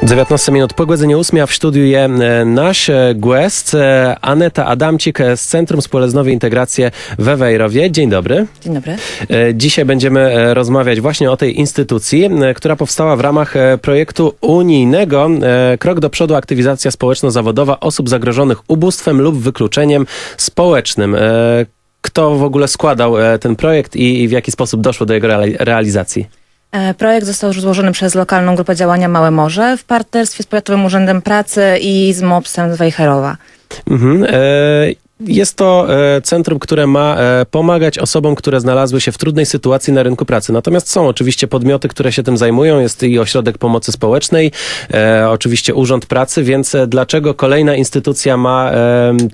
19 minut po godzinie 8, a w studiu je nasz gość Aneta Adamcik z Centrum Spoleznowej Integracji we Wejherowie. Dzień dobry. Dzień dobry. Dzisiaj będziemy rozmawiać właśnie o tej instytucji, która powstała w ramach projektu unijnego Krok do przodu, aktywizacja społeczno-zawodowa osób zagrożonych ubóstwem lub wykluczeniem społecznym. Kto w ogóle składał ten projekt i w jaki sposób doszło do jego realizacji? Projekt został już złożony przez lokalną grupę działania Małe Morze w partnerstwie z Powiatowym Urzędem Pracy i z MOPS-em z Wejherowa. Jest to centrum, które ma pomagać osobom, które znalazły się w trudnej sytuacji na rynku pracy. Natomiast są oczywiście podmioty, które się tym zajmują. Jest i Ośrodek Pomocy Społecznej, oczywiście Urząd Pracy, więc dlaczego kolejna instytucja ma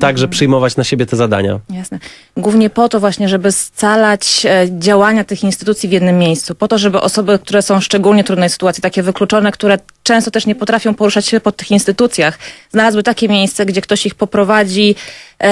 także przyjmować na siebie te zadania? Jasne. Głównie po to właśnie, żeby scalać działania tych instytucji w jednym miejscu. Po to, żeby osoby, które są w szczególnie trudnej sytuacji, takie wykluczone, które często też nie potrafią poruszać się po tych instytucjach, znalazły takie miejsce, gdzie ktoś ich poprowadzi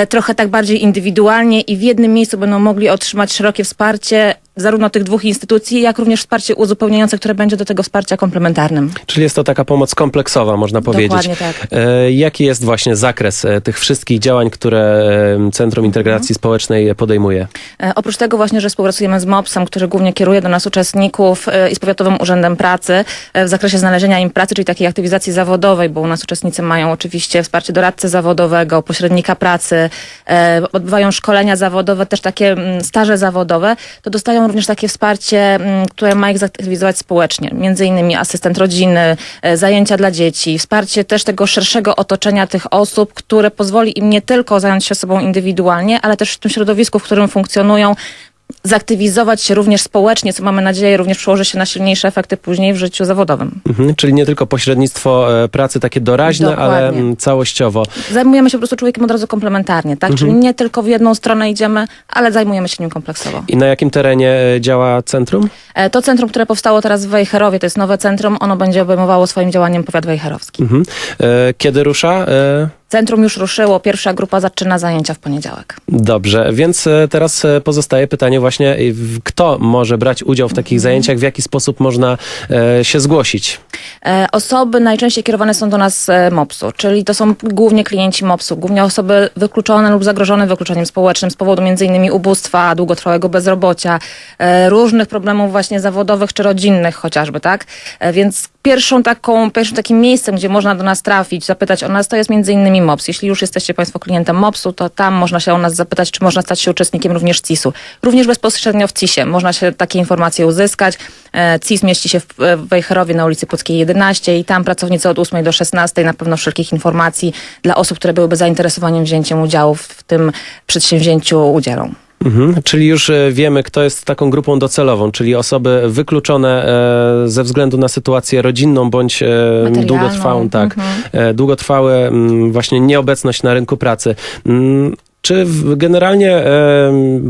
trochę tak bardziej indywidualnie i w jednym miejscu będą mogli otrzymać szerokie wsparcie zarówno tych dwóch instytucji, jak również wsparcie uzupełniające, które będzie do tego wsparcia komplementarnym. Czyli jest to taka pomoc kompleksowa, można powiedzieć. Dokładnie tak. Jaki jest właśnie zakres tych wszystkich działań, które Centrum Integracji Społecznej podejmuje? Oprócz tego właśnie, że współpracujemy z MOPS-em, który głównie kieruje do nas uczestników i z Powiatowym Urzędem Pracy w zakresie znalezienia im pracy, czyli takiej aktywizacji zawodowej, bo u nas uczestnicy mają oczywiście wsparcie doradcy zawodowego, pośrednika pracy, odbywają szkolenia zawodowe, też takie staże zawodowe, to dostają również takie wsparcie, które ma ich zaktywizować społecznie. Między innymi asystent rodziny, zajęcia dla dzieci, wsparcie też tego szerszego otoczenia tych osób, które pozwoli im nie tylko zająć się sobą indywidualnie, ale też w tym środowisku, w którym funkcjonują, zaktywizować się również społecznie, co mamy nadzieję również przełoży się na silniejsze efekty później w życiu zawodowym. Czyli nie tylko pośrednictwo pracy takie doraźne, Dokładnie. ale całościowo. Zajmujemy się po prostu człowiekiem od razu komplementarnie, tak? Czyli nie tylko w jedną stronę idziemy, ale zajmujemy się nim kompleksowo. I na jakim terenie działa centrum? To centrum, które powstało teraz w Wejherowie, to jest nowe centrum, ono będzie obejmowało swoim działaniem powiat wejherowski. Kiedy rusza? Centrum już ruszyło, pierwsza grupa zaczyna zajęcia w poniedziałek. Dobrze, więc teraz pozostaje pytanie właśnie, kto może brać udział w takich zajęciach, w jaki sposób można się zgłosić? Osoby najczęściej kierowane są do nas MOPS-u, czyli to są głównie klienci MOPS-u, głównie osoby wykluczone lub zagrożone wykluczeniem społecznym z powodu m.in. ubóstwa, długotrwałego bezrobocia, różnych problemów właśnie zawodowych czy rodzinnych chociażby, tak? Więc pierwszym takim miejscem, gdzie można do nas trafić, zapytać o nas, to jest m.in. MOPS. Jeśli już jesteście Państwo klientem MOPS-u, to tam można się o nas zapytać, czy można stać się uczestnikiem również CIS-u. Również bezpośrednio w CIS-ie można się takie informacje uzyskać. CIS mieści się w Wejherowie na ulicy Puckiej 11 i tam pracownicy od 8 do 16 na pewno wszelkich informacji dla osób, które byłyby zainteresowane wzięciem udziału w tym przedsięwzięciu udzielą. Czyli już wiemy, kto jest taką grupą docelową, czyli osoby wykluczone ze względu na sytuację rodzinną bądź długotrwałą, długotrwałe właśnie nieobecność na rynku pracy. Czy generalnie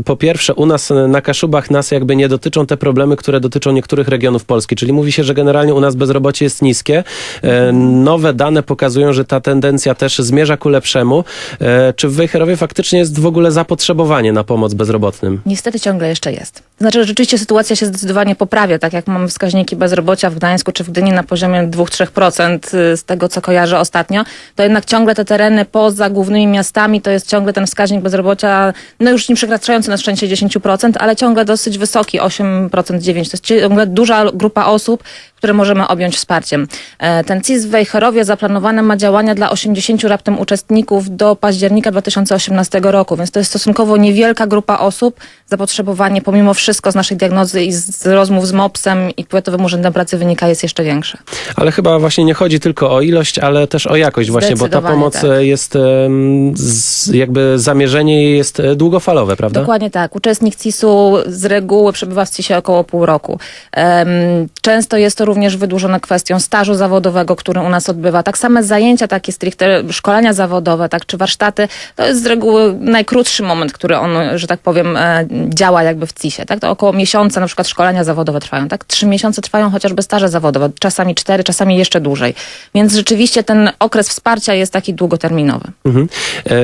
po pierwsze u nas na Kaszubach nas jakby nie dotyczą te problemy, które dotyczą niektórych regionów Polski, czyli mówi się, że generalnie u nas bezrobocie jest niskie. Nowe dane pokazują, że ta tendencja też zmierza ku lepszemu. Czy w Wejherowie faktycznie jest w ogóle zapotrzebowanie na pomoc bezrobotnym? Niestety ciągle jeszcze jest. Znaczy, że rzeczywiście sytuacja się zdecydowanie poprawia, tak jak mamy wskaźniki bezrobocia w Gdańsku czy w Gdyni na poziomie 2-3% z tego, co kojarzę ostatnio, to jednak ciągle te tereny poza głównymi miastami to jest ciągle ten wskaźnik bezrobocia, no już nie przekraczający na szczęście 10%, ale ciągle dosyć wysoki, 8%, 9%. To jest ciągle duża grupa osób, które możemy objąć wsparciem. Ten CIS w Wejherowie zaplanowany ma działania dla 80 raptem uczestników do października 2018 roku, więc to jest stosunkowo niewielka grupa osób. Zapotrzebowanie pomimo wszystko z naszej diagnozy i z rozmów z MOPS-em i Powiatowym Urzędem Pracy wynika jest jeszcze większe. Ale chyba właśnie nie chodzi tylko o ilość, ale też o jakość właśnie, bo ta pomoc jest jakby zamierzenie jest długofalowe, prawda? Dokładnie tak. Uczestnik CIS-u z reguły przebywa w CIS-ie około pół roku. Często jest to również wydłużone kwestią stażu zawodowego, który u nas odbywa. Tak same zajęcia, takie stricte szkolenia zawodowe, tak, czy warsztaty, to jest z reguły najkrótszy moment, który on, że tak powiem, działa jakby w CIS-ie. Tak? To około miesiąca na przykład szkolenia zawodowe trwają. Tak? 3 miesiące trwają chociażby staże zawodowe, czasami 4, czasami jeszcze dłużej. Więc rzeczywiście ten okres wsparcia jest taki długoterminowy.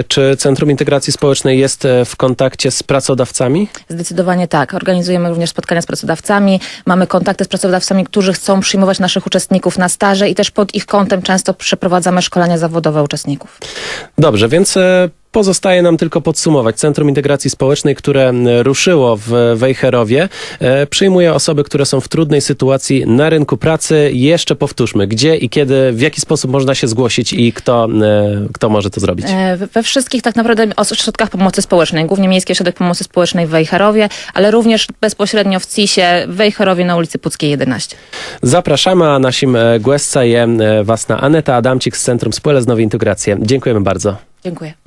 Czy Centrum Integracji Społecznej jest w kontakcie z pracodawcami? Zdecydowanie tak. Organizujemy również spotkania z pracodawcami. Mamy kontakty z pracodawcami, którzy chcą mogą przyjmować naszych uczestników na staże i też pod ich kątem często przeprowadzamy szkolenia zawodowe uczestników. Dobrze, więc pozostaje nam tylko podsumować. Centrum Integracji Społecznej, które ruszyło w Wejherowie, przyjmuje osoby, które są w trudnej sytuacji na rynku pracy. Jeszcze powtórzmy, gdzie i kiedy, w jaki sposób można się zgłosić i kto może to zrobić? We wszystkich tak naprawdę ośrodkach pomocy społecznej, głównie Miejski Ośrodek Pomocy Społecznej w Wejherowie, ale również bezpośrednio w CIS-ie w Wejherowie na ulicy Puckiej 11. Zapraszamy, a naszym gośćem was na Aneta Adamcik z Centrum Społeczne Nowej Integracji. Dziękujemy bardzo. Dziękuję.